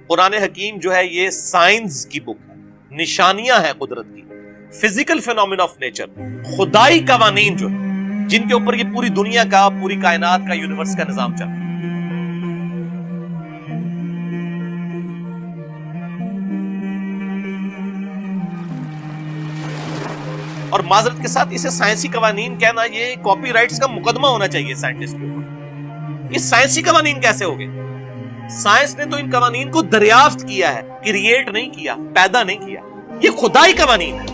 قرآن حکیم جو ہے یہ سائنس کی بک ہے، نشانیاں ہیں قدرت کی، فزیکل فینومینا آف نیچر، خدائی قوانین جو ہے جن کے اوپر یہ پوری دنیا کا، پوری کائنات کا، یونیورس کا نظام چل رہا ہے۔ اور معذرت کے ساتھ اسے سائنسی قوانین کہنا، یہ کاپی رائٹس کا مقدمہ ہونا چاہیے سائنٹسٹ کے اوپر۔ یہ سائنسی قوانین کیسے ہو گئے؟ سائنس نے تو ان قوانین کو دریافت کیا ہے، کریٹ نہیں کیا، پیدا نہیں کیا، یہ خدائی قوانین ہے۔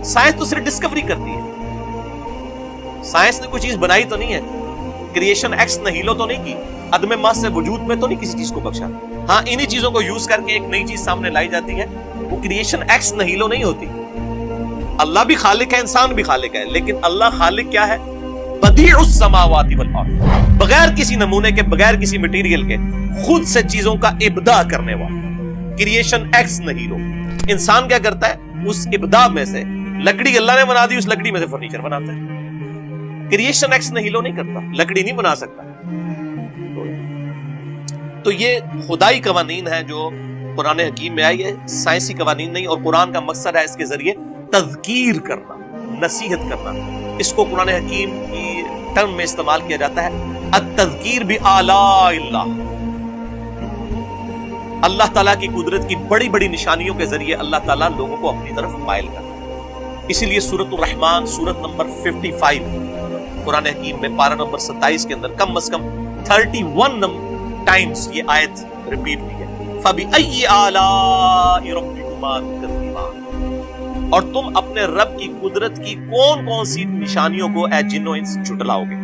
سائنس تو صرف ڈسکوری کرتی ہے، سائنس نے کوئی چیز بنائی تو نہیں ہے، کریشن ایکس نہیلو تو نہیں کی، عدم محض سے وجود میں تو نہیں کسی چیز کو بخشا۔ ہاں انہی چیزوں کو یوز کر کے ایک نئی چیز سامنے لائی جاتی ہے، وہ کریشن ایکس نہیلو نہیں ہوتی۔ اللہ بھی خالق ہے، انسان بھی خالق ہے، لیکن اللہ خالق کیا ہے؟ بدیع السماوات والارض، بغیر کسی نمونے کے، بغیر کسی مٹیریل کے خود سے چیزوں کا ابداع کرنے والا، کریشن ایکس نہیلو۔ انسان کیا کرتا ہے؟ اس ابداع میں سے لکڑی اللہ نے بنا دی، اس لکڑی میں سے فرنیچر بناتا ہے۔ کریشن ایکس نہیلو نہیں کرتا، لکڑی نہیں بنا سکتا۔ تو یہ خدائی قوانین ہیں جو قرآن حکیم میں آئی ہے، سائنسی قوانین نہیں۔ اور قرآن کا مقصد ہے اس کے ذریعے تذکیر کرنا، نصیحت کرنا۔ اس کو قرآن حکیم کی ٹرم میں استعمال کیا جاتا ہے التذکیر بآلاء اللہ، اللہ تعالیٰ کی قدرت کی بڑی بڑی نشانیوں کے ذریعے اللہ تعالیٰ لوگوں کو اپنی طرف مائل کرتا ہے۔ اسی لیے سورۃ الرحمن، سورت نمبر 55 قرآن حکیم میں پارہ نمبر 27 کے اندر کم از کم 31 ٹائمز یہ آیت ریپیٹ ہوئی ہے، فَبِأَيِّ آلَاءِ رَبِّكُمَا تُكَذِّبَانِ، اور تم اپنے رب کی قدرت کی کون کون سی نشانیوں کو اے جنو انس جھٹلاؤ گے۔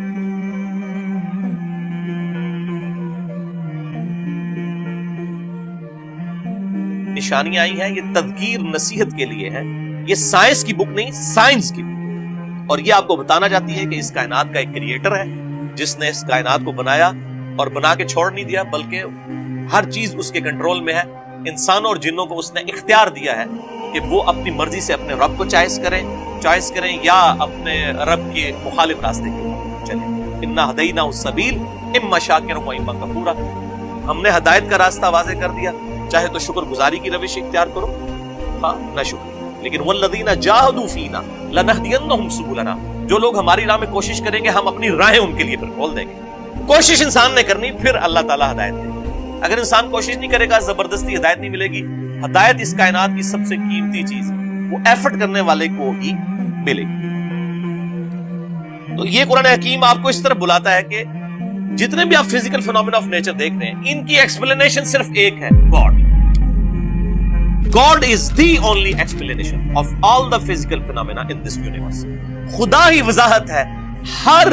نشانیاں آئی ہیں، یہ تذکیر نصیحت کے لیے ہے، یہ سائنس کی بک نہیں، سائنس کی بک۔ اور یہ آپ کو بتانا چاہتی ہے کہ اس کائنات کا ایک کریٹر ہے جس نے اس کائنات کو بنایا اور بنا کے چھوڑ نہیں دیا، بلکہ ہر چیز اس کے کنٹرول میں ہے۔ انسانوں اور جنوں کو اس نے اختیار دیا ہے کہ وہ اپنی مرضی سے اپنے رب کو چوائس کریں یا اپنے رب کے مخالف راستے کی چلیں۔ انا ہدیناہ السبیل اما شاکرا و اما کفورا، ہم نے ہدایت کا راستہ واضح کر دیا، چاہے تو شکر گزاری کی روش اختیار کرو، ہاں نہ شکر، لیکن والذین جاہدوا فینا لنہدینہم سبلنا، جو لوگ ہماری راہ میں کوشش کریں گے ہم اپنی راہیں ان کے لیے پھر کھول دیں گے۔ کوشش انسان نے کرنی، پھر اللہ تعالیٰ ہدایت دے گا۔ اگر انسان کوشش نہیں کرے گا، زبردستی ہدایت نہیں ملے گی۔ ہدایت اس کائنات کی سب سے قیمتی چیز وہ ایفرٹ کرنے والے کو ہی ملے گی۔ تو یہ قرآن حکیم آپ کو اس طرف بلاتا ہے کہ جتنے بھی آپ فزیکل فینومینا آف نیچر دیکھ رہے ہیں، ان کی ایکسپلینیشن صرف ایک ہے، God. God is the only explanation of all the physical phenomena in this universe۔ خدا ہی وضاحت ہے، ہر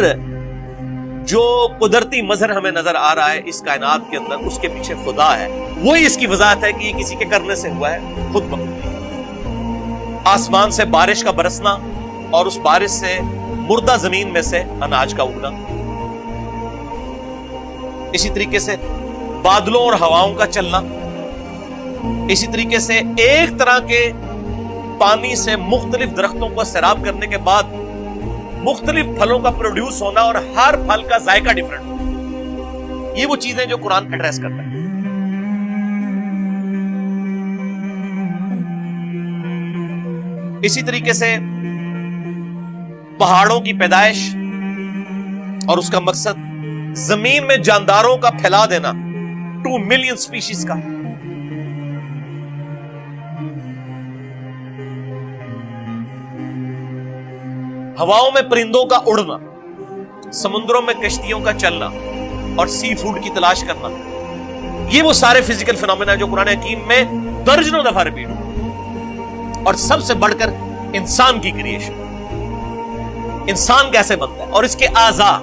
جو قدرتی مظہر ہمیں نظر آ رہا ہے اس کائنات کے اندر، اس کے پیچھے خدا ہے، وہی اس کی وضاحت ہے کہ یہ کسی کے کرنے سے ہوا ہے، خود بخود۔ آسمان سے بارش کا برسنا اور اس بارش سے مردہ زمین میں سے اناج کا اگنا، اسی طریقے سے بادلوں اور ہواؤں کا چلنا، اسی طریقے سے ایک طرح کے پانی سے مختلف درختوں کو سیراب کرنے کے بعد مختلف پھلوں کا پروڈیوس ہونا اور ہر پھل کا ذائقہ ڈیفرنٹ ہونا، یہ وہ چیزیں جو قرآن ایڈریس کرتا ہے۔ اسی طریقے سے پہاڑوں کی پیدائش اور اس کا مقصد زمین میں جانداروں کا پھیلا دینا، 2 ملین سپیشیز کا۔ ہواؤں میں پرندوں کا اڑنا، سمندروں میں کشتیوں کا چلنا اور سی فوڈ کی تلاش کرنا، یہ وہ سارے فزیکل فینومینا جو قرآن حکیم میں درجنوں دفعہ ریپیٹ ہوئے۔ اور سب سے بڑھ کر انسان کی کریشن، انسان کیسے بنتا ہے اور اس کے اعضاء،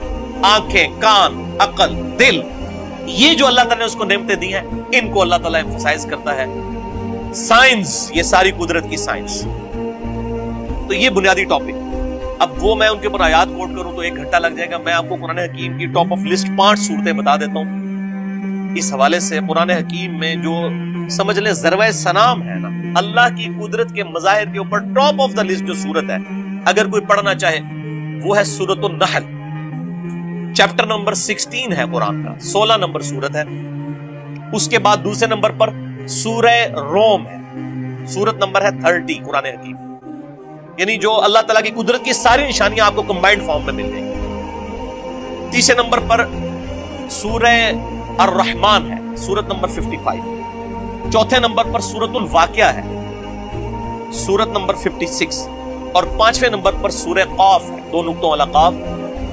آنکھیں، کان، عقل، دل، یہ جو اللہ تعالیٰ نے اس کو نعمتیں دی ہیں، ان کو اللہ تعالیٰ ایمفسائز کرتا ہے۔ سائنس، یہ ساری قدرت کی سائنس۔ تو یہ بنیادی ٹاپک۔ اب وہ میں ان کے اوپر آیات کوٹ کروں تو 1 گھنٹہ لگ جائے گا۔ میں آپ کو قرآن حکیم کی ٹاپ آف لسٹ 5 صورتیں بتا دیتا ہوں۔ اس حوالے سے قرآن حکیم میں جو سمجھ لیں ذروہ سنام ہے نا، اللہ کی قدرت کے مظاہر کے اوپر ٹاپ آف دا لسٹ جو صورت ہے اگر کوئی پڑھنا چاہے وہ ہے سورۃ النحل، چیپٹر نمبر 16 ہے قرآن کا، 16 نمبر سورت ہے۔ اس کے بعد دوسرے نمبر پر سورہ روم ہے، سورت نمبر ہے 30 قرآن حکیم، یعنی جو اللہ تعالیٰ کی قدرت کی ساری نشانیاں آپ کو کمبائنڈ فارم میں مل جائیں گی۔ تیسرے نمبر پر سورہ الرحمن ہے، سورت نمبر 55۔ چوتھے نمبر پر سورت الواقعہ ہے، سورت نمبر 56۔ اور پانچویں نمبر پر سورہ قاف ہے، 2 نقطوں والا قاف،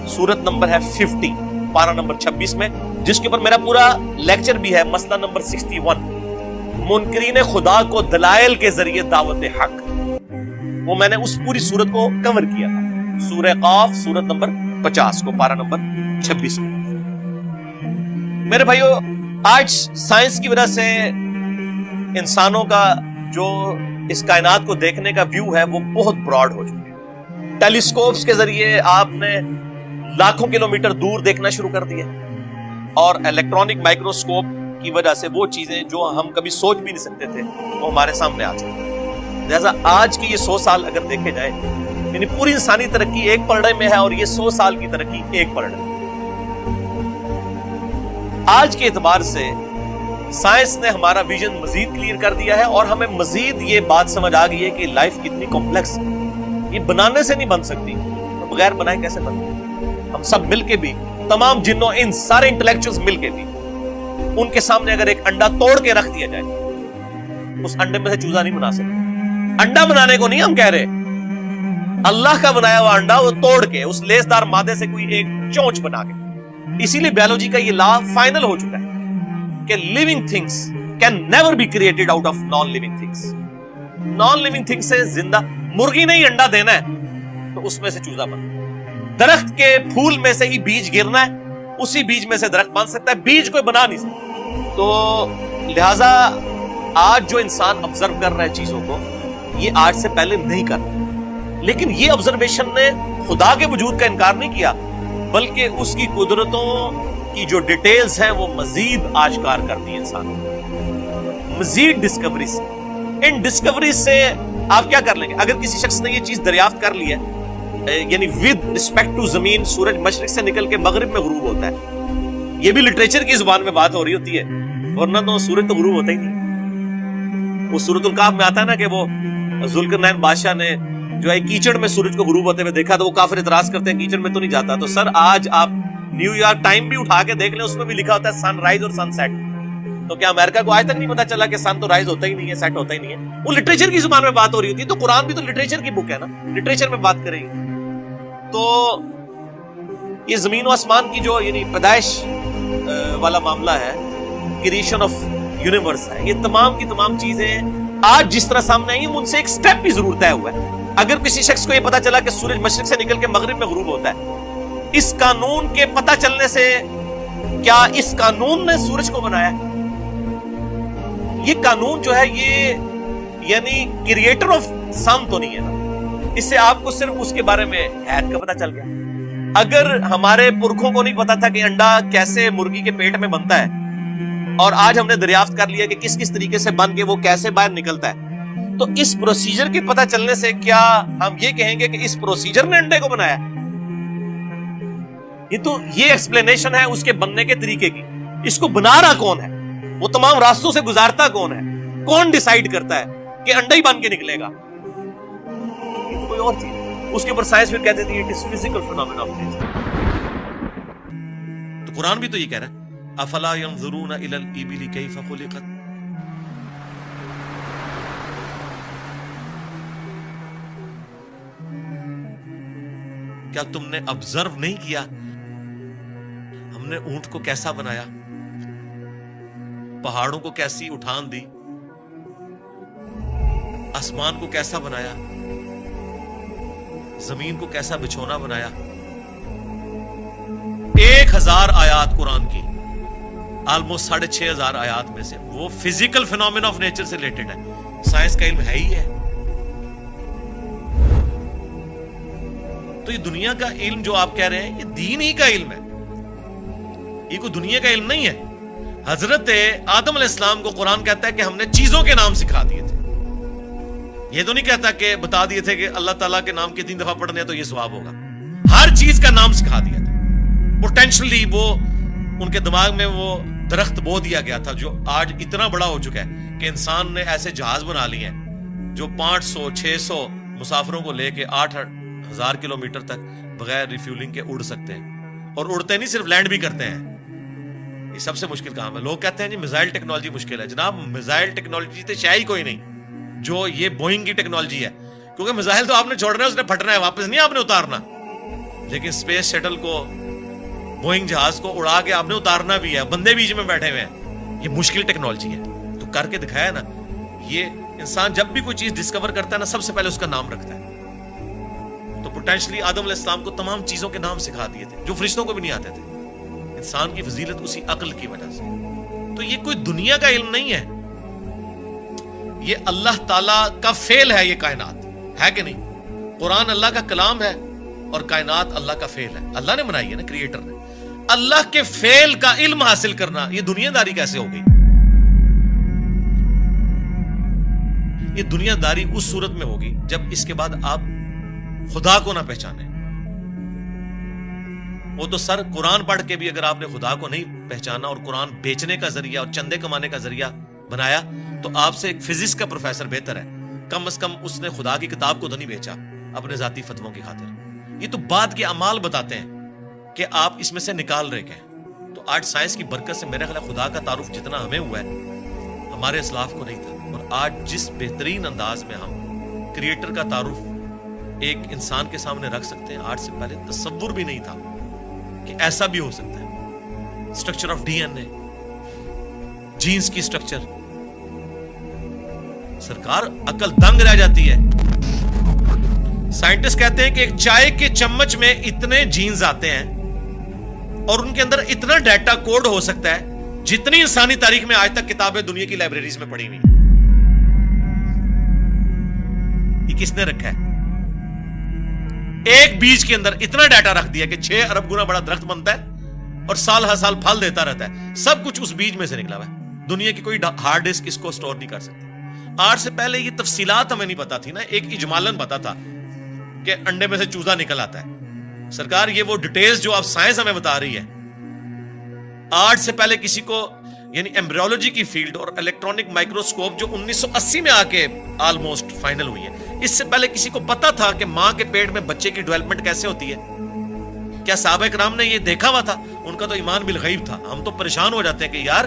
سورت نمبر ہے 50، پارہ نمبر 26 میں، جس کے اوپر میرا پورا لیکچر بھی ہے، مسئلہ نمبر 61، منکرین خدا کو دلائل کے ذریعے دعوت حق، وہ میں نے اس پوری سورت کو کور کیا تھا، سورہ قاف سورت نمبر 50 کو، پارہ نمبر 26 میں۔ میرے بھائیو، آج سائنس کی وجہ سے انسانوں کا جو اس کائنات کو دیکھنے کا ویو ہے وہ بہت براڈ ہو چکا ہے۔ ٹیلیسکوپس کے ذریعے آپ نے لاکھوں کلومیٹر دور دیکھنا شروع کر دیا، اور الیکٹرانک مائکروسکوپ کی وجہ سے وہ چیزیں جو ہم کبھی سوچ بھی نہیں سکتے تھے وہ ہمارے سامنے آ چکی ہیں۔ لہذا آج کے یہ 100 سال اگر دیکھے جائے، یعنی پوری انسانی ترقی ایک پلڑے میں ہے، اور یہ 100 سال کی ترقی ایک پلڑے میں۔ آج کے اعتبار سے سائنس نے ہمارا ویژن مزید کلیئر کر دیا ہے، اور ہمیں مزید یہ بات سمجھ آ گئی ہے کہ لائف کتنی کمپلیکس ہے، یہ بنانے سے نہیں بن سکتی، تو بغیر بنائے کیسے بنتی؟ ہم سب مل کے بھی، تمام جنوں انس، سارے انٹلیکچوئلز مل کے بھی، ان کے سامنے اگر ایک انڈا توڑ کے رکھ دیا جائے، اس انڈے میں سے چوزا نہیں بنا سکتے۔ انڈا بنانے کو نہیں ہم کہہ رہے، اللہ کا بنایا ہوا انڈا وہ توڑ کے اس لیسدار مادے سے کوئی ایک چونچ بنا کے۔ اسی لیے بیولوجی کا یہ لا فائنل ہو چکا ہے کہ living things can never be created out of non-living things۔ non-living things سے زندہ مرغی نے ہی انڈا دینا ہے تو اس میں سے چوزا بننا، درخت کے پھول میں سے ہی بیج گرنا ہے، اسی بیج میں سے درخت بن سکتا ہے، بیج کوئی بنا نہیں سکتا۔ تو لہٰذا آج جو انسان آبزرو کر رہا ہے چیزوں کو، یہ آج سے پہلے نہیں کر رہا، لیکن یہ آبزرویشن نے خدا کے وجود کا انکار نہیں کیا، بلکہ اس کی قدرتوں کی جو ڈیٹیلز ہیں وہ مزید آشکار کرتی ہیں انسان کو، مزید ڈسکوری سے۔ ان ڈسکوری سے آپ کیا کر لیں گے؟ اگر کسی شخص نے یہ چیز دریافت کر لی ہے، یعنی ود رسپیکٹ ٹو زمین سورج مشرق سے نکل کے مغرب میں غروب ہوتا ہے، یہ بھی لٹریچر کی زبان میں بات ہو رہی ہوتی ہے، ورنہ تو سورج تو غروب ہوتا ہی نہیں۔ وہ سورۃ الکہف میں آتا ہے نا کہ وہ ذوالقرنین بادشاہ نے جو ہے کیچڑ میں سورج کو غروب ہوتے ہوئے دیکھا، تو وہ کافر اعتراض کرتے ہیں کیچڑ میں تو نہیں جاتا۔ تو سر آج آپ نیو یارک ٹائم بھی اٹھا کے دیکھ لیں، اس میں بھی لکھا ہوتا ہے سن رائز اور سن سیٹ۔ تو کیا امریکہ کو آج تک نہیں پتا چلا کہ سن تو رائز ہوتا ہی نہیں ہے، سیٹ ہوتا ہی نہیں ہے؟ وہ لٹریچر کی زبان میں بات ہو رہی ہوتی ہے، تو قرآن بھی تو لٹریچر کی بک ہے نا، لٹریچر میں بات کرے گی۔ تو یہ زمین و آسمان کی جو یعنی پیدائش والا معاملہ ہے، کریشن آف یونیورس ہے، یہ تمام کی تمام چیزیں آج جس طرح سامنے آئی ہیں، ان سے ایک سٹیپ بھی ضرور طے ہوا ہے۔ اگر کسی شخص کو یہ پتا چلا کہ سورج مشرق سے نکل کے مغرب میں غروب ہوتا ہے، اس قانون کے پتہ چلنے سے کیا اس قانون نے سورج کو بنایا ہے؟ یہ قانون جو ہے یہ یعنی کریٹر آف سن تو نہیں ہے نا، اس سے آپ کو صرف اس کے بارے میں حید کا پتہ چل گیا۔ اگر ہمارے پرکھوں کو نہیں پتا تھا کہ انڈا کیسے مرغی کے پیٹ میں بنتا ہے، اور آج ہم نے دریافت کر لیا کہ کس کس طریقے سے بن کے وہ کیسے باہر نکلتا ہے، تو اس پروسیجر کے پتہ چلنے سے کیا ہم یہ کہیں گے کہ اس پروسیجر نے انڈے کو بنایا؟ یہ تو یہ ایکسپلینیشن ہے اس کے بننے کے طریقے کی، اس کو بنا رہا کون ہے، وہ تمام راستوں سے گزارتا کون ہے، کون ڈیسائیڈ کرتا ہے کہ انڈا ہی بن کے نکلے گا؟ یہ تو کوئی اور چیز ہے، اس کے اوپر سائنس پھر کہتے تھے it is physical phenomena of nature. تو قرآن بھی تو یہ کہہ رہا ہے افلا ينظرون الى الابل كيف خلقت، کیا تم نے آبزرو نہیں کیا ہم نے اونٹ کو کیسا بنایا، پہاڑوں کو کیسی اٹھان دی، آسمان کو کیسا بنایا، زمین کو کیسا بچھونا بنایا۔ 1000 آیات قرآن کی، آلموسٹ 6500 آیات میں سے وہ فزیکل فینومینا آف نیچر سے ریلیٹڈ ہے، سائنس کا علم ہے ہی ہے۔ تو یہ دنیا کا علم جو آپ کہہ رہے ہیں، یہ دین ہی کا علم ہے، یہ کوئی دنیا کا علم نہیں ہے۔ حضرت آدم علیہ السلام کو قرآن کہتا ہے کہ ہم نے چیزوں کے نام سکھا دیے تھے، یہ تو نہیں کہتا کہ بتا دیے تھے کہ اللہ تعالیٰ کے نام کے 3 دفعہ پڑھنے تو یہ ثواب ہوگا. ہر چیز کا نام سکھا دیا تھا. پوٹینشلی وہ ان کے دماغ میں وہ درخت بو دیا گیا تھا جو آج اتنا بڑا ہو چکا ہے کہ انسان نے ایسے جہاز بنا لیے ہیں جو 500-600 مسافروں کو لے کے 8,000 کلومیٹر تک بغیر ریفیولنگ کے اڑ سکتے ہیں. اور اڑتے نہیں، صرف لینڈ بھی کرتے ہیں. یہ سب سے مشکل کام ہے. لوگ کہتے ہیں جی میزائل ٹیکنالوجی مشکل ہے. جناب میزائل ٹیکنالوجی تو شاید ہی کوئی نہیں جو یہ بوئنگ کی ٹیکنالوجی ہے، کیونکہ میزائل تو آپ نے چھوڑنا ہے، اس نے پھٹنا ہے، واپس نہیں آپ نے اتارنا. لیکن اسپیس شٹل کو، بوئنگ جہاز کو اڑا کے آپ نے اتارنا بھی ہے، بندے بیچ میں بیٹھے ہوئے ہیں. یہ مشکل ٹیکنالوجی ہے تو کر کے دکھایا نا. یہ انسان جب بھی کوئی چیز ڈسکور کرتا ہے نا، سب سے پہلے اس کا نام رکھتا ہے. تو پوٹینشلی آدم علیہ السلام کو تمام چیزوں کے نام سکھا دیے تھے جو فرشتوں کو بھی نہیں آتے تھے. انسان کی فضیلت اسی عقل کی وجہ سے. تو یہ کوئی دنیا کا علم نہیں ہے، یہ اللہ تعالیٰ کا فعل ہے. یہ کائنات ہے کہ نہیں؟ قرآن اللہ کا کلام ہے اور کائنات اللہ کا فعل ہے. اللہ نے بنائی ہے نا، کریٹر نے. اللہ کے فعل کا علم حاصل کرنا یہ دنیا داری کیسے ہو گئی؟ یہ دنیا داری اس صورت میں ہوگی جب اس کے بعد آپ خدا کو نہ پہچانے. وہ تو سر قرآن پڑھ کے بھی اگر آپ نے خدا کو نہیں پہچانا اور قرآن بیچنے کا ذریعہ اور چندے کمانے کا ذریعہ بنایا تو آپ سے ایک فزکس کا پروفیسر بہتر ہے. کم از کم اس نے خدا کی کتاب کو تو نہیں بیچا اپنے ذاتی فتووں کی خاطر. یہ تو بعد کے اعمال بتاتے ہیں کہ آپ اس میں سے نکال رہے ہیں. تو آج سائنس کی برکت سے میرے خیال خدا کا تعارف جتنا ہمیں ہوا ہے ہمارے اسلاف کو نہیں تھا. اور آج جس بہترین انداز میں ہم کریٹر کا تعارف ایک انسان کے سامنے رکھ سکتے ہیں، آج سے پہلے تصور بھی نہیں تھا کہ ایسا بھی ہو سکتا ہے. Structure of D N A, genes کی اسٹرکچر، سرکار عقل دنگ رہ جاتی ہے. سائنٹسٹ کہتے ہیں کہ ایک چائے کے چمچ میں اتنے جینز آتے ہیں اور ان کے اندر اتنا ڈیٹا کوڈ ہو سکتا ہے جتنی انسانی تاریخ میں آج تک کتابیں دنیا کی لائبریریز میں پڑھی ہوئی. یہ کس نے رکھا ہے؟ ایک بیج کے اندر اتنا ڈیٹا رکھ دیا کہ 6 ارب گنا بڑا درخت بنتا ہے اور سال ہر سال پھل دیتا رہتا ہے. سب کچھ اس بیج میں سے نکلا ہوا ہے. دنیا کی کوئی ہارڈ ڈسک اس کو سٹور نہیں کر سکتی. آج سے پہلے یہ تفصیلات ہمیں نہیں پتا تھی نا. ایک اجمالاً پتا تھا کہ انڈے میں سے چوزا نکل آتا ہے. سرکار یہ وہ ڈیٹیلز جو آپ سائنس ہمیں بتا رہی ہے، آج سے پہلے کسی کو، یعنی ایمبریولوجی کی فیلڈ اور الیکٹرانک مائکروسکوپ جو 1980 میں آ کے آلموسٹ فائنل ہوئی ہے، اس سے پہلے کسی کو پتا تھا کہ ماں کے پیٹ میں بچے کی ڈیولپمنٹ کیسے ہوتی ہے؟ کیا صحابہ کرام نے یہ دیکھا ہوا تھا؟ ان کا تو ایمان بالغیب تھا. ہم تو پریشان ہو جاتے ہیں کہ یار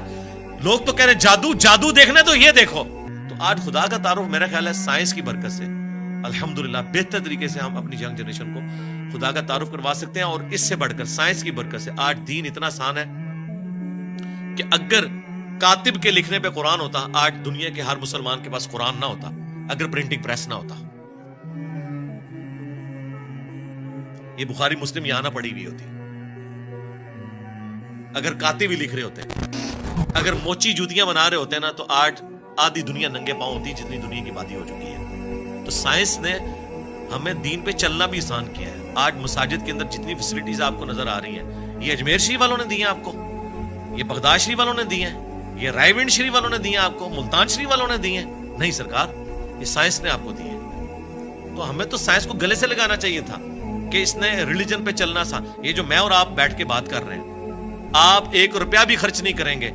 لوگ تو کہہ رہے جادو جادو دیکھنا تو یہ دیکھو. تو آج خدا کا تعارف میرا خیال ہے سائنس کی برکت سے الحمدللہ بہتر طریقے سے ہم اپنی ینگ جنریشن کو خدا کا تعارف کروا سکتے ہیں. اور اس سے بڑھ کر سائنس کی برکت سے آج دین اتنا آسان ہے کہ اگر کاتب کے لکھنے پہ قرآن ہوتا، آج دنیا کے ہر مسلمان کے پاس قرآن نہ ہوتا اگر پرنٹنگ پریس نہ ہوتا. یہ بخاری مسلم یہاں نہ پڑھی ہوئی ہوتی اگر کاتب ہی لکھ رہے ہوتے. اگر موچی جوتیاں بنا رہے ہوتے ہیں نا تو آج آدھی دنیا ننگے پاؤں ہوتی جتنی دنیا کی آبادی ہو چکی ہے. تو سائنس نے ہمیں دین پہ چلنا بھی آسان کیا ہے. آج مساجد کے اندر جتنی فیسلٹیز آپ کو نظر آ رہی ہیں، یہ اجمیر شریف والوں نے دی ہیں آپ کو، یہ بغداد شریف والوں نے دی ہیں، یہ رائے ونڈ شریف والوں نے دی ہیں آپ کو، ملتان شریف والوں نے دی ہیں. نہیں سرکار، یہ سائنس نے آپ کو دی ہے. تو ہمیں تو سائنس کو گلے سے لگانا چاہیے تھا کہ اس نے ریلیجن پہ چلنا تھا. یہ جو میں اور آپ بیٹھ کے بات کر رہے ہیں، آپ 1 روپیہ بھی خرچ نہیں کریں گے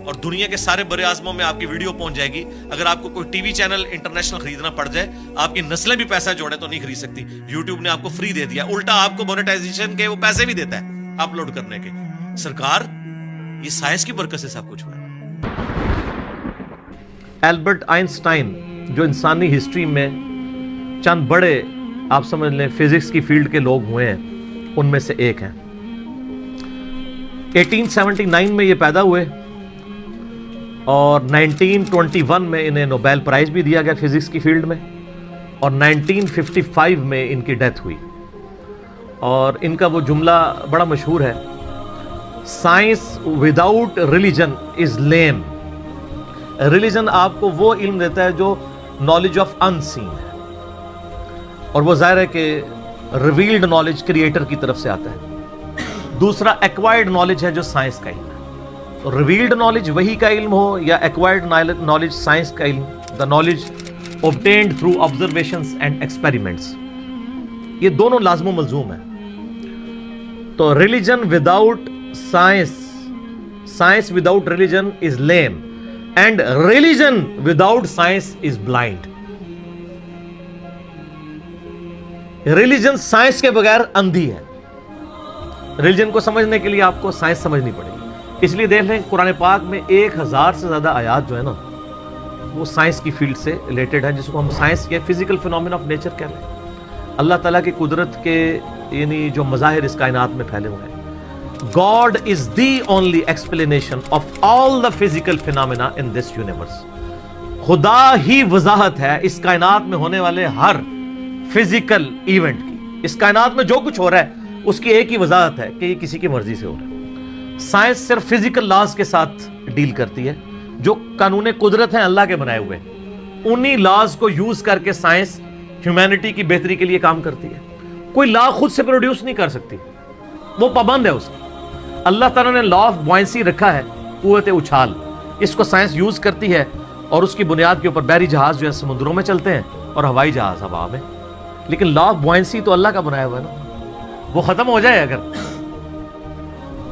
اور دنیا کے سارے بر اعظموں میں آپ کی ویڈیو پہنچ جائے گی. اگر آپ کو کوئی ٹی وی چینل انٹرنیشنل خریدنا پڑ جائے، آپ کی نسلیں بھی پیسہ جوڑے تو نہیں خرید سکتی. یوٹیوب نے آپ کو فری دے دیا، الٹا آپ کو مونیٹائزیشن کے وہ پیسے بھی دیتا ہے اپلوڈ کرنے کے. سرکار یہ سائنس کی برکت سے سب کچھ ہوا ہے. البرٹ آئنسٹائن جو انسانی ہسٹری میں چند بڑے آپ سمجھ لیں فزکس کی فیلڈ کے لوگ ہوئے ہیں، ان میں سے ایک ہیں. 1879 میں یہ پیدا ہوئے اور 1921 میں انہیں نوبیل پرائز بھی دیا گیا فزکس کی فیلڈ میں، اور 1955 میں ان کی ڈیتھ ہوئی. اور ان کا وہ جملہ بڑا مشہور ہے، science without religion is lame. Religion آپ کو وہ علم دیتا ہے جو نالج آف ان سین ہے، اور وہ ظاہر ہے کہ ریویلڈ نالج کریٹر کی طرف سے آتا ہے. دوسرا ایکوائرڈ نالج ہے جو سائنس کا علم ہے. ریویلڈ نالج وہی کا علم ہو یا ایکوائرڈ نالج سائنس کا علم، the knowledge obtained through observations and experiments. یہ دونوں لازم و ملزوم ہیں. تو religion without science, science without religion is lame, and religion without science is blind. Religion science کے بغیر اندھی ہے. ریلیجن کو سمجھنے کے لیے آپ کو سائنس سمجھنی پڑے گی. اس لیے دیکھ لیں قرآن پاک میں 1000 سے زیادہ آیات جو ہے نا وہ سائنس کی فیلڈ سے ریلیٹڈ ہیں, جس کو ہم سائنس یا فزیکل فینومینا آف نیچر کہہ لیں. اللہ تعالیٰ کی قدرت کے یعنی جو مظاہر اس کائنات میں پھیلے ہوئے ہیں. God is the only explanation of all the physical phenomena in this universe. خدا ہی وضاحت ہے اس کائنات میں ہونے والے ہر فزیکل ایونٹ کی. اس کائنات میں جو کچھ ہو رہا ہے اس کی ایک ہی وضاحت ہے کہ یہ کسی کی مرضی سے ہو رہا ہے. سائنس صرف فزیکل لاز کے ساتھ ڈیل کرتی ہے جو قانون قدرت ہیں اللہ کے بنائے ہوئے. انہی لاز کو یوز کر کے سائنس ہیومینٹی کی بہتری کے لیے کام کرتی ہے. کوئی لا خود سے پروڈیوس نہیں کر سکتی, وہ پابند ہے اس کی. اللہ تعالیٰ نے لا آف بوائنسی رکھا ہے, قوت اچھال. اس کو سائنس یوز کرتی ہے اور اس کی بنیاد کے اوپر بحری جہاز جو ہے سمندروں میں چلتے ہیں اور ہوائی جہاز ہوا میں. لیکن لا آف بوائنسی تو اللہ کا بنایا ہوا ہے نا, وہ ختم ہو جائے. اگر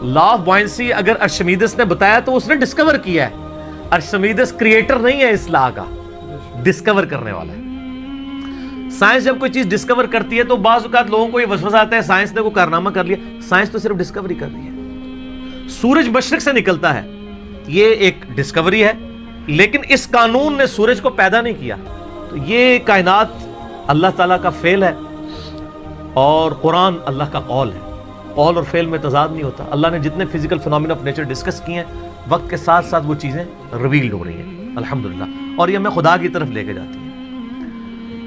لا آف بوائنسی اگر ارشمیدس نے بتایا تو اس نے ڈسکور کیا ہے. ارشمیدس کریٹر نہیں ہے اس لا کا, ڈسکور کرنے والا ہے. سائنس جب کوئی چیز ڈسکور کرتی ہے تو بعض اوقات لوگوں کو یہ وسوسہ آتا ہے سائنس نے کوئی کارنامہ کر لیا. سائنس تو صرف ڈسکوری کر رہی ہے. سورج مشرق سے نکلتا ہے, یہ ایک ڈسکوری ہے, لیکن اس قانون نے سورج کو پیدا نہیں کیا. تو یہ کائنات اللہ تعالیٰ کا فعل ہے اور قرآن اللہ کا قول ہے. قول اور فعل میں تضاد نہیں ہوتا. اللہ نے جتنے physical phenomena of nature discuss کیے ہیں وقت کے ساتھ ساتھ وہ چیزیں ریویلڈ ہو رہی ہیں الحمدللہ, اور یہ ہمیں خدا کی طرف لے کے جاتی ہیں.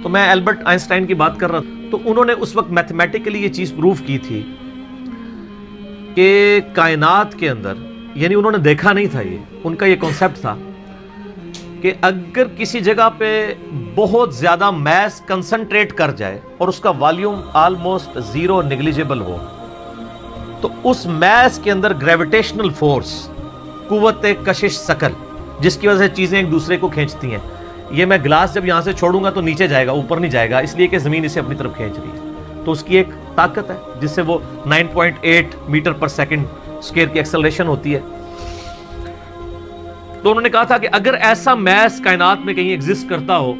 تو میں البرٹ آئنسٹائن کی بات کر رہا تھا, تو انہوں نے اس وقت میتھمیٹیکلی یہ چیز پروف کی تھی کہ کائنات کے اندر, یعنی انہوں نے دیکھا نہیں تھا, یہ ان کا یہ کانسیپٹ تھا کہ اگر کسی جگہ پہ بہت زیادہ میس کنسنٹریٹ کر جائے اور اس کا والیوم آلموسٹ زیرو نیگلیجیبل ہو تو اس میس کے اندر گریویٹیشنل فورس, قوت کشش ثقل, جس کی وجہ سے چیزیں ایک دوسرے کو کھینچتی ہیں. یہ میں گلاس جب یہاں سے چھوڑوں گا تو نیچے جائے گا, اوپر نہیں جائے گا, اس لیے کہ زمین اسے اپنی طرف کھینچ رہی ہے. تو اس کی ایک طاقت ہے جس سے وہ 9.8 میٹر پر سیکنڈ اسکوئر کی ایکسلریشن ہوتی ہے. تو انہوں نے کہا تھا کہ اگر ایسا میس کائنات میں کہیں ایگزسٹ کرتا ہو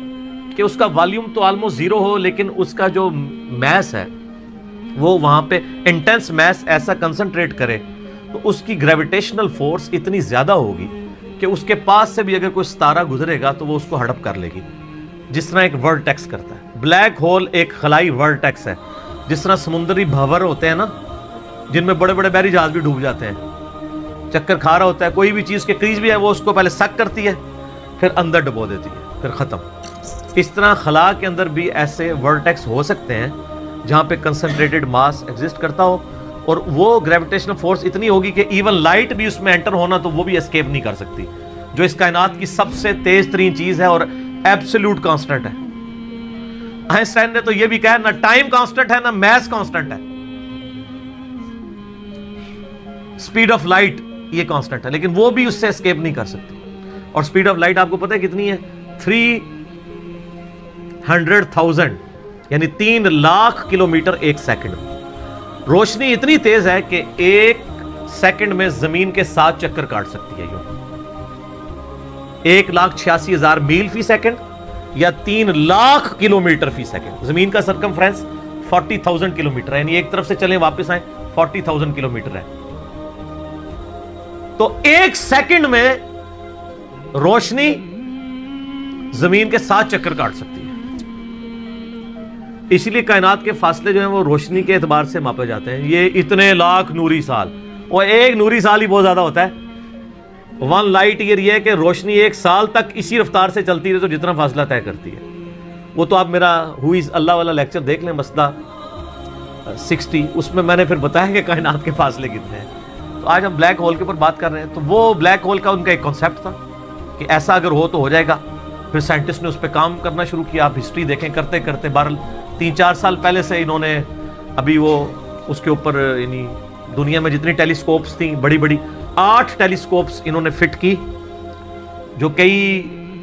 کہ اس کا والیوم تو آلموسٹ زیرو ہو, لیکن اس کا جو میس ہے وہ وہاں پہ انٹینس میس ایسا کنسنٹریٹ کرے, تو اس کی گریویٹیشنل فورس اتنی زیادہ ہوگی کہ اس کے پاس سے بھی اگر کوئی ستارہ گزرے گا تو وہ اس کو ہڑپ کر لے گی, جس طرح ایک ورٹیکس کرتا ہے. بلیک ہول ایک خلائی ورٹیکس ہے, جس طرح سمندری بھنور ہوتے ہیں نا, جن میں بڑے بڑے بحری جہاز بھی ڈوب جاتے ہیں, چکر کھا رہا ہوتا ہے, کوئی بھی چیز کے قریب بھی ہے وہ اس کو پہلے سک کرتی ہے پھر اندر ڈبو دیتی ہے, پھر ختم. اس طرح خلا کے اندر بھی ایسے ورٹیکس ہو سکتے ہیں جہاں پہ کنسنٹریٹڈ ماس ایگزسٹ کرتا ہو, اور وہ گریویٹیشنل فورس اتنی ہوگی کہ ایون لائٹ بھی اس میں انٹر ہونا تو وہ بھی اسکیپ نہیں کر سکتی, جو اس کائنات کی سب سے تیز ترین چیز ہے اور ایبسولوٹ کانسٹنٹ ہے. آئنسٹائن نے تو یہ بھی کہا نہ ٹائم کانسٹنٹ ہے نہ میس کانسٹنٹ ہے, سپیڈ آف لائٹ یہ کانسٹنٹ ہے, لیکن وہ بھی اس سے اسکیپ نہیں کر سکتی. اور سپیڈ آف لائٹ آپ کو پتہ ہے کتنی ہے؟ 300,000 یعنی 3 لاکھ کلومیٹر ایک سیکنڈ. روشنی اتنی تیز ہے کہ ایک سیکنڈ میں زمین کے 7 چکر کاٹ سکتی ہے. یوں 1,86,000 میل فی سیکنڈ یا 3 لاکھ کلومیٹر فی سیکنڈ. زمین کا سرکمفرنس 40,000 کلومیٹر ہے, یعنی ایک طرف سے چلیں واپس آئیں 40,000 کلومیٹر ہے. تو ایک سیکنڈ میں روشنی زمین کے 7 چکر کاٹ سکتی ہے. اس لیے کائنات کے فاصلے جو ہیں وہ روشنی کے اعتبار سے ماپے جاتے ہیں. یہ اتنے لاکھ نوری سال, اور ایک نوری سال ہی بہت زیادہ ہوتا ہے. 1 لائٹ ایئر یہ ہے کہ روشنی ایک سال تک اسی رفتار سے چلتی رہے تو جتنا فاصلہ طے کرتی ہے. وہ تو آپ میرا ہو از اللہ والا لیکچر دیکھ لیں, مسئلہ 60, اس میں نے پھر بتایا کہ کائنات کے فاصلے کتنے ہیں. تو آج ہم بلیک ہول کے اوپر بات کر رہے ہیں. تو وہ بلیک ہول کا ان کا ایک کانسیپٹ تھا کہ ایسا اگر ہو تو ہو جائے گا. پھر سائنٹسٹ نے اس پہ کام کرنا شروع کیا. آپ ہسٹری دیکھیں, کرتے کرتے 3-4 سال پہلے سے انہوں نے ابھی وہ اس کے اوپر یعنی دنیا میں جتنی ٹیلیسکوپس تھیں بڑی بڑی 8 ٹیلیسکوپس انہوں نے فٹ کی, جو کئی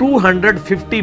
250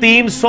300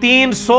300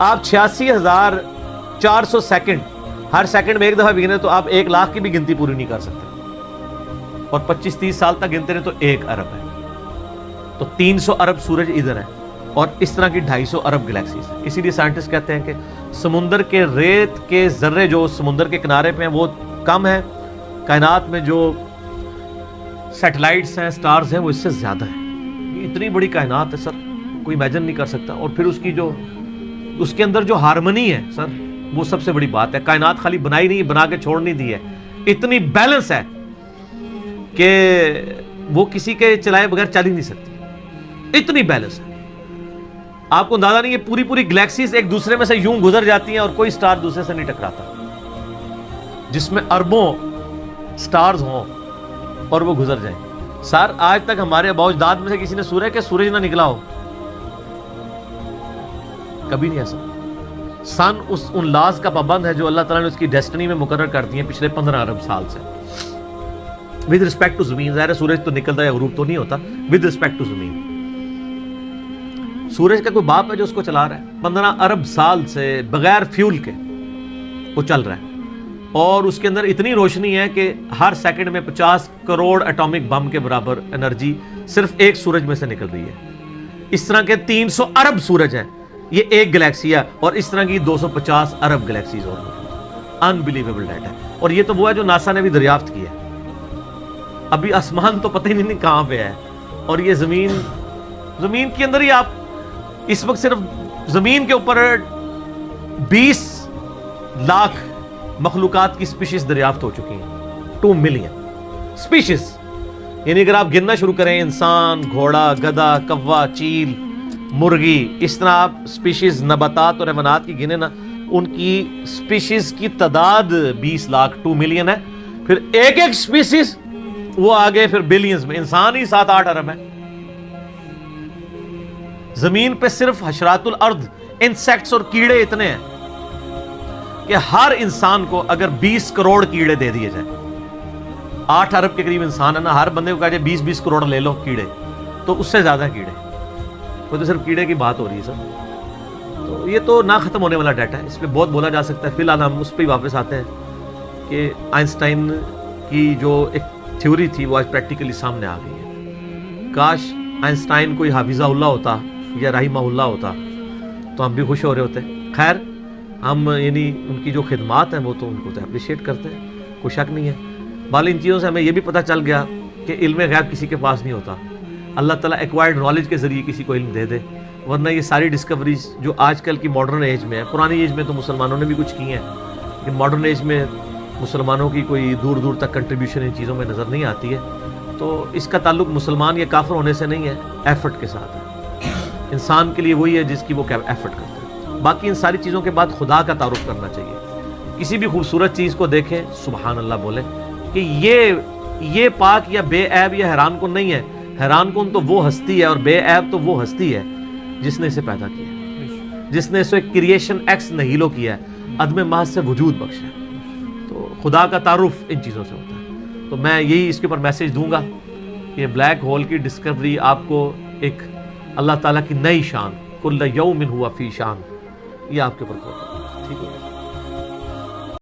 آپ 86,400 سیکنڈ ہر سیکنڈ میں ایک دفعہ بھی گنے تو آپ 1 لاکھ کی بھی گنتی پوری نہیں کر سکتے, اور 25-30 سال تک گنتے رہے تو 1 ارب ہے. تو 300 ارب سورج ادھر ہے, اور اس طرح کی 250 ارب گلیکسیز. اسی لیے سائنٹسٹ کہتے ہیں کہ سمندر کے ریت کے ذرے جو سمندر کے کنارے پہ ہیں وہ کم ہے, کائنات میں جو سیٹلائٹس ہیں, سٹارز ہیں, وہ اس سے زیادہ ہیں. یہ اتنی بڑی کائنات ہے سر, کوئی امیجن نہیں کر سکتا. اور پھر اس کے اندر جو ہارمنی ہے سر, وہ سب سے بڑی بات ہے. کائنات خالی بنائی نہیں, بنا کے چھوڑ نہیں دی ہے, اتنی بیلنس ہے کہ وہ کسی کے چلائے بغیر چل ہی نہیں سکتی, اتنی بیلنس ہے. آپ کو اندازہ نہیں ہے, پوری گلیکسیز ایک دوسرے میں سے یوں گزر جاتی ہیں اور کوئی سٹار دوسرے سے نہیں ٹکراتا, جس میں اربوں سٹارز ہوں اور وہ گزر جائیں. سر آج تک ہمارے آباء و اجداد میں سے کسی نے سورج کہ سورج نہ نکلا ہو, کبھی نہیں ایسا. سن ان لاز کا پابند ہے جو اللہ تعالیٰ نے اس کی ڈیسٹنی میں مقرر کر دی ہیں پچھلے 15 ارب سال سے. ود رسپیکٹ ٹو زمین, ظاہر ہے سورج تو نکلتا ہے, غروب تو نہیں ہوتا. ود رسپیکٹ ٹو زمین, سورج کا کوئی باپ ہے جو اس کو چلا رہا ہے 15 ارب سال سے بغیر فیول کے وہ چل رہا ہے, اور اس کے اندر اتنی روشنی ہے کہ ہر سیکنڈ میں 50 کروڑ ایٹامک بم کے برابر انرجی صرف ایک سورج میں سے نکل رہی ہے. اس طرح کے 300 ارب سورج ہیں, یہ ایک گلیکسی ہے, اور اس طرح کی 250 ارب گلیکسیز اور انبلیویبل ڈیٹا ہے. اور یہ تو وہ ہے جو ناسا نے بھی دریافت کیا ہے. ابھی آسمان تو پتہ ہی نہیں کہاں پہ ہے, اور یہ زمین کے اندر ہی آپ اس وقت صرف زمین کے اوپر 20 لاکھ مخلوقات کی سپیشیز دریافت ہو چکی ہیں. 2 ملین سپیشیز, یعنی اگر آپ گننا شروع کریں انسان, گھوڑا, گدھا, کوا, چیل, مرغی, اس طرح آپ سپیشیز نباتات اور حیوانات کی گنے نا, ان کی سپیشیز کی تعداد 20 لاکھ 2 ملین ہے. پھر ایک سپیشیز وہ آگے پھر بلینز میں, انسان ہی 7-8 ارب ہے. زمین پہ صرف حشرات الارض, انسیکٹس اور کیڑے اتنے ہیں کہ ہر انسان کو اگر 20 کروڑ کیڑے دے دیے جائیں, 8 ارب کے قریب انسان ہے نا, ہر بندے کو کہا جائے 20-20 کروڑ لے لو کیڑے, تو اس سے زیادہ کیڑے. وہ تو صرف کیڑے کی بات ہو رہی ہے سر. تو یہ تو نہ ختم ہونے والا ڈیٹا ہے, اس پہ بہت بولا جا سکتا ہے. فی الحال ہم اس پہ ہی واپس آتے ہیں کہ آئنسٹائن کی جو ایک تھیوری تھی وہ آج پریکٹیکلی سامنے آ گئی ہے. کاش آئنسٹائن کوئی حافظہ اللہ ہوتا یا رحمہ اللہ ہوتا تو ہم بھی خوش ہو رہے ہوتے. خیر, ہم یعنی ان کی جو خدمات ہیں وہ تو ان کو تو اپریشیٹ کرتے ہیں, کوئی شک نہیں ہے. بال ان چیزوں سے ہمیں یہ بھی پتہ چل گیا کہ علم غیب کسی کے پاس نہیں ہوتا. اللہ تعالیٰ ایکوائرڈ نالج کے ذریعے کسی کو علم دے دے, ورنہ یہ ساری ڈسکوریز جو آج کل کی ماڈرن ایج میں ہے, پرانی ایج میں تو مسلمانوں نے بھی کچھ کی ہیں, لیکن ماڈرن ایج میں مسلمانوں کی کوئی دور دور تک کنٹریبیوشن ان چیزوں میں نظر نہیں آتی ہے. تو اس کا تعلق مسلمان یا کافر ہونے سے نہیں ہے, ایفرٹ کے ساتھ ہے. انسان کے لیے وہی ہے جس کی وہ ایفرٹ کرتا ہے. باقی ان ساری چیزوں کے بعد خدا کا تعارف کرنا چاہیے. کسی بھی خوبصورت چیز کو دیکھیں سبحان اللہ بولیں کہ یہ پاک یا بے عیب یا حیران کن نہیں ہے. حیران کن تو وہ ہستی ہے اور بے عیب تو وہ ہستی ہے جس نے اسے پیدا کیا ہے, جس نے اسے کریشن ایکس نہیلو کیا ہے, عدم محض سے وجود بخشا ہے. تو خدا کا تعارف ان چیزوں سے ہوتا ہے. تو میں یہی اس کے اوپر میسج دوں گا کہ بلیک ہول کی ڈسکوری آپ کو ایک اللہ تعالیٰ کی نئی شان, کل یوم ہوا فی شان, یہ آپ کے اوپر